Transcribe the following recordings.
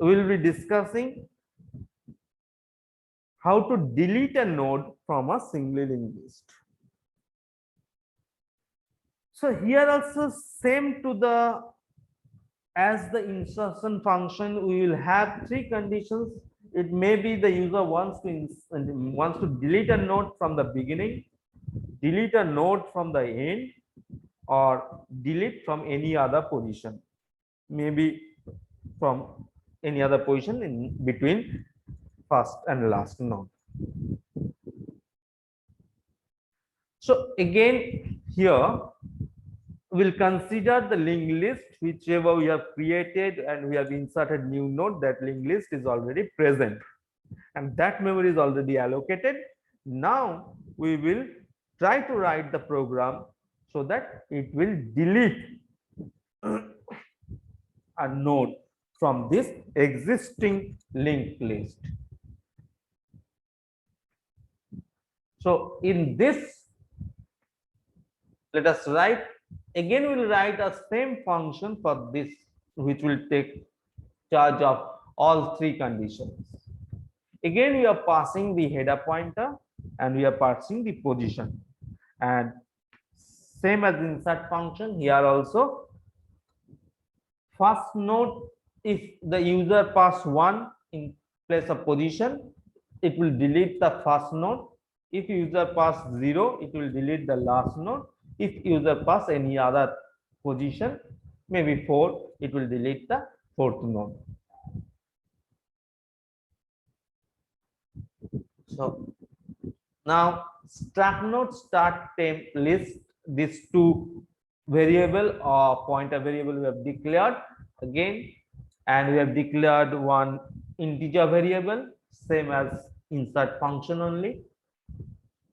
we will be discussing how to delete a node from a single linked list. So here also same to the as the insertion function, we will have three conditions. It may be the user wants to delete a node from the beginning, delete a node from the end, or delete from any other position, maybe from any other position in between first and last node. So again here we'll consider the linked list whichever we have created, and we have inserted new node. That linked list is already present and that memory is already allocated. Now we will try to write the program so that it will delete a node from this existing linked list. So in this, let us write again, we will write a same function for this, which will take charge of all three conditions. Again we are passing the header pointer and we are passing the position, and same as insert function here also, first node, if the user pass 1 in place of position, it will delete the first node. If user pass 0, it will delete the last node. If user pass any other position, maybe 4, it will delete the fourth node. So now start node, start temp list, these two variable or pointer variable we have declared again, and we have declared one integer variable, same as insert function only,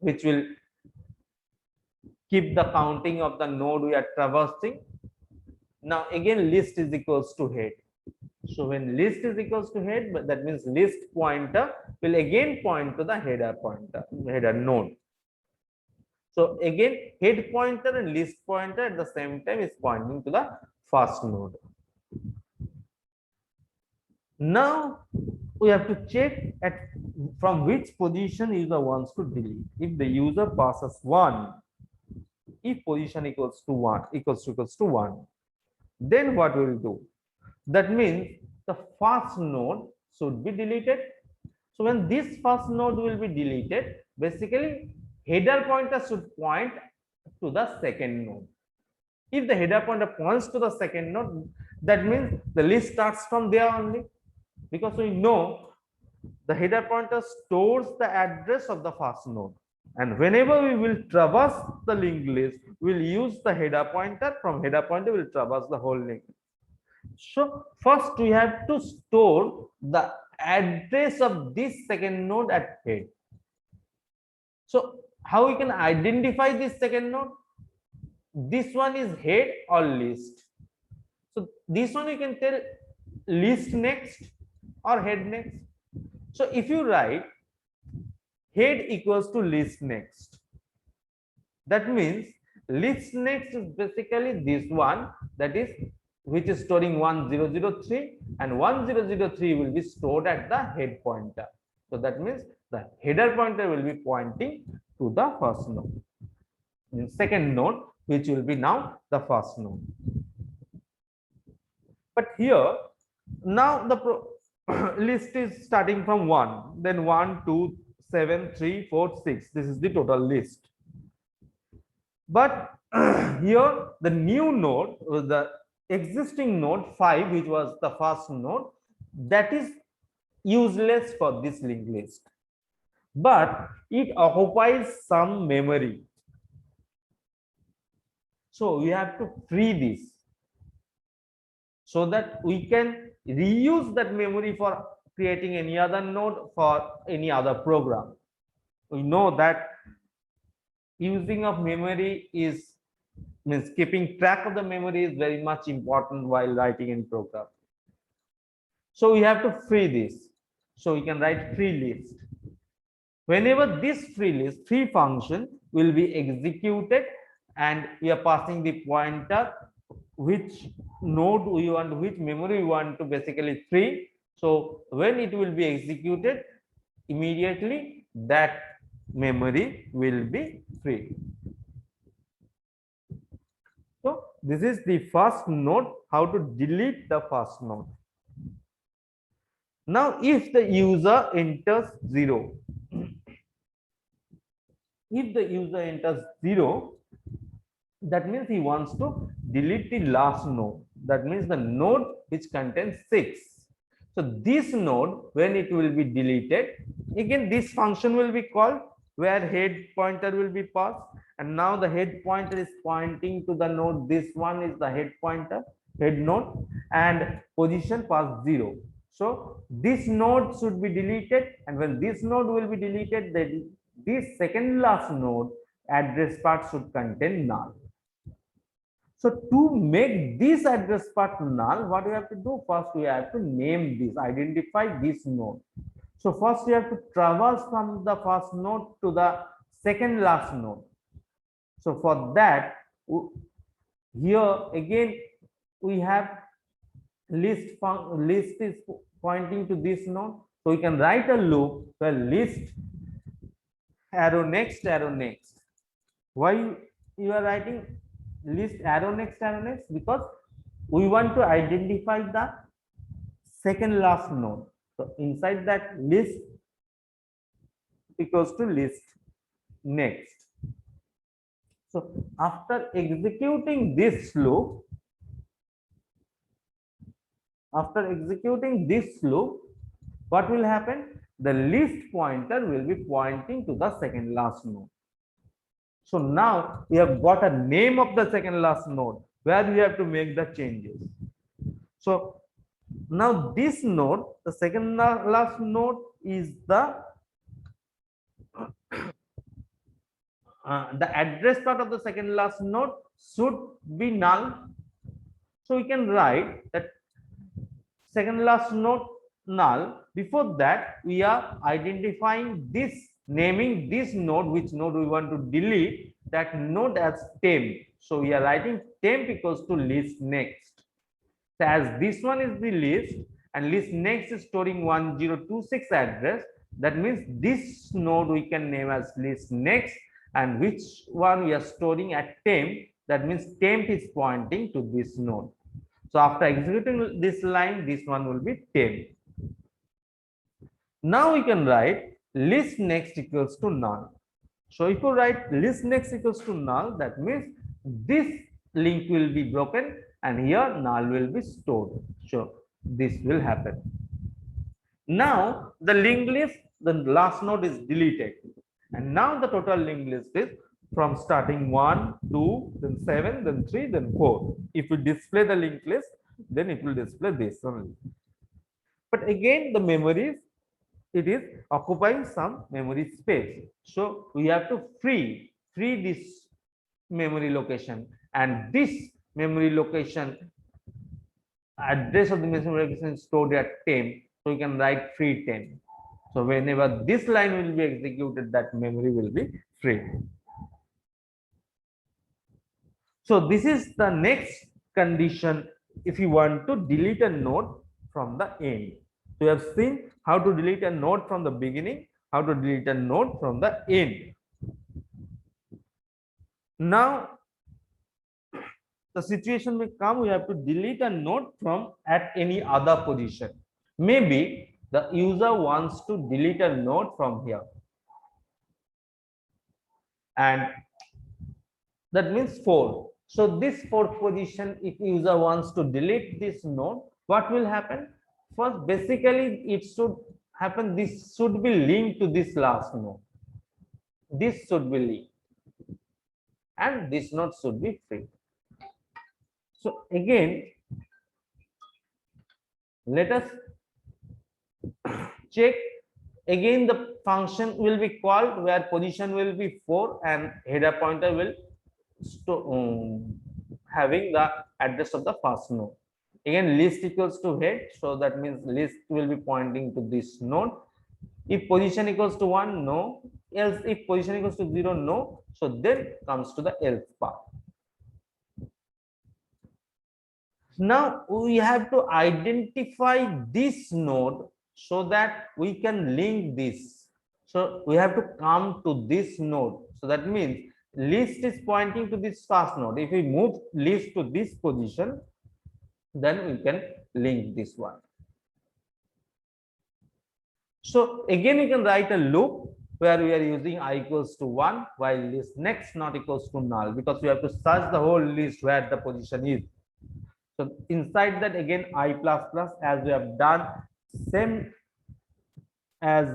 which will keep the counting of the node we are traversing. Now again list is equals to head. So when list is equals to head, but that means list pointer will again point to the header pointer, header node. So again head pointer and list pointer at the same time is pointing to the first node. Now we have to check at from which position user wants to delete. If the user passes 1, if position equals to 1, equals to 1, then what we will do? That means the first node should be deleted. So when this first node will be deleted, basically header pointer should point to the second node. If the header pointer points to the second node, that means the list starts from there only, because we know the header pointer stores the address of the first node, and whenever we will traverse the linked list, we will use the header pointer. From header pointer we will traverse the whole link. So first we have to store the address of this second node at head. So how we can identify this second node? This one is head or list. So this one you can tell list next or head next. So if you write head equals to list next, that means list next is basically this one, that is which is storing 1003, and 1003 will be stored at the head pointer. So that means the header pointer will be pointing to the first node, in second node, which will be now the first node. But here now the list is starting from 1, then 1, 2, 7, 3, 4, 6. This is the total list. But here the new node, the existing node 5, which was the first node, that is useless for this linked list, but it occupies some memory. So we have to free this so that we can reuse that memory for creating any other node for any other program. We know that using of memory is means keeping track of the memory is very much important while writing any program. So we have to free this. So we can write free list. Whenever this free function will be executed, and we are passing the pointer which node we want, which memory we want to basically free, So when it will be executed, immediately that memory will be free. So this is the first node, how to delete the first node. Now if the user enters 0, if the user enters 0, that means he wants to delete the last node. That means the node which contains 6. So this node, when it will be deleted, again this function will be called, where head pointer will be passed, and now the head pointer is pointing to the node. This one is the head pointer, head node, and position passed 0. So this node should be deleted, and when this node will be deleted, then this second last node address part should contain null. So to make this address part null, what we have to do? First, we have to name this, identify this node. So first, we have to traverse from the first node to the second last node. So for that, here again we have list is pointing to this node. So we can write a loop where list arrow next, arrow next. Why you are writing list arrow next, arrow next? Because we want to identify the second last node. So inside that list equals to list next. So after executing this loop, what will happen? The list pointer will be pointing to the second last node. So now we have got a name of the second last node where we have to make the changes. So now this node, the second last node, is the address part of the second last node should be null. So we can write that second last node null. Before that, we are identifying this, naming this node, which node we want to delete, that node as temp. So we are writing temp equals to list next. So as this one is the list and list next is storing 1026 address, that means this node we can name as list next, and which one we are storing at temp, that means temp is pointing to this node. So after executing this line, this one will be temp. Now we can write list next equals to null. So if you write list next equals to null, that means this link will be broken and here null will be stored. So this will happen. Now the linked list, the last node is deleted, and now the total linked list is from starting 1, 2, then 7, then 3, then 4. If we display the linked list, then it will display this only. But again, the memories, it is occupying some memory space. So we have to free this memory location, and this memory location, address of the memory location is stored at temp. So we can write free temp. So whenever this line will be executed, that memory will be free. So this is the next condition if you want to delete a node from the end. So we have seen how to delete a node from the beginning, how to delete a node from the end. Now the situation may come, we have to delete a node from at any other position. Maybe the user wants to delete a node from here, and that means 4. So this 4th position, if user wants to delete this node, what will happen? First, basically it should happen, this should be linked to this last node. This should be linked, and this node should be free. So again, let us check again. The function will be called where position will be 4 and header pointer will having the address of the first node. Again, list equals to head, so that means list will be pointing to this node. If position equals to 1, no. Else if position equals to 0, no. So then comes to the else part. Now we have to identify this node so that we can link this. So we have to come to this node. So that means list is pointing to this first node. If we move list to this position, then we can link this one. So again, you can write a loop where we are using I equals to 1 while list next not equals to null, because we have to search the whole list where the position is. So inside that again I plus plus, as we have done same as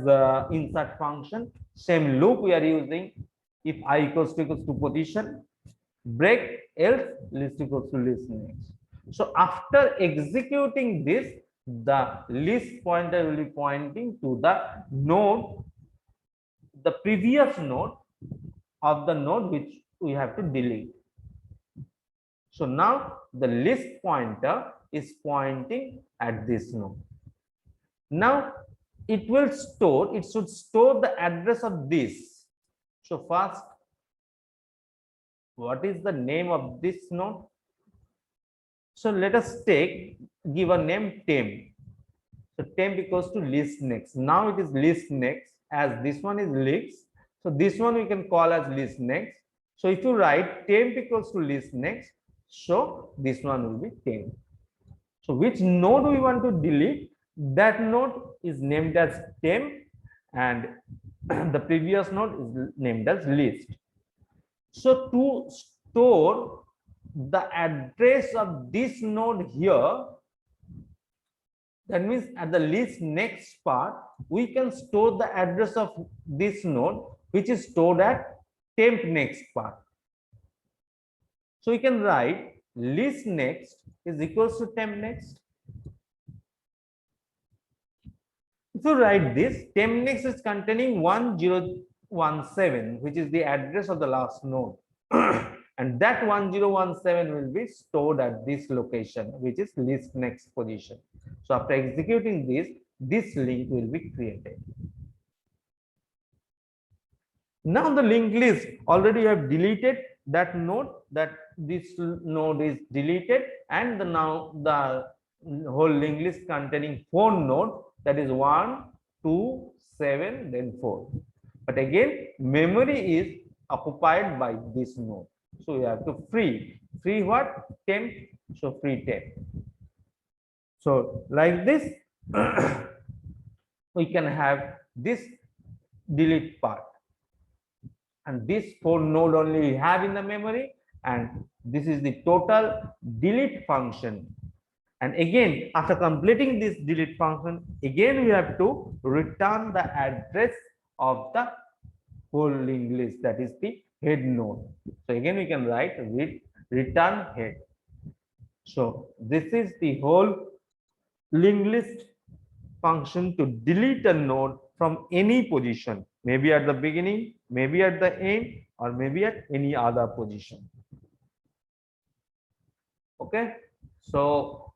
insert function, same loop we are using. If I equals to position, break, else list equals to list next. So after executing this, the list pointer will be pointing to the node, the previous node of the node which we have to delete. So now the list pointer is pointing at this node. Now it will store, it should store the address of this. So first, what is the name of this node? So let us give a name temp. So temp equals to list next. Now it is list next, as this one is list. So this one we can call as list next. So if you write temp equals to list next, so this one will be temp. So which node we want to delete? That node is named as temp, and the previous node is named as list. So to store the address of this node here, that means at the list next part, we can store the address of this node, which is stored at temp next part. So we can write list next is equals to temp next. If you write this, temp next is containing 1017, which is the address of the last node. And that 1017 will be stored at this location, which is list next position. So after executing this link will be created. Now the linked list, already you have deleted that node, that this node is deleted, and now the whole linked list containing 4 nodes, that is 1, 2, 7, then 4. But again, memory is occupied by this node. So we have to free what? Temp. So free temp. So like this, we can have this delete part. And this 4 node only we have in the memory, and this is the total delete function. And again, after completing this delete function, again we have to return the address of the whole linked list, that is the head node. So again we can write return head. So this is the whole linked list function to delete a node from any position, maybe at the beginning, maybe at the end, or maybe at any other position. Okay, so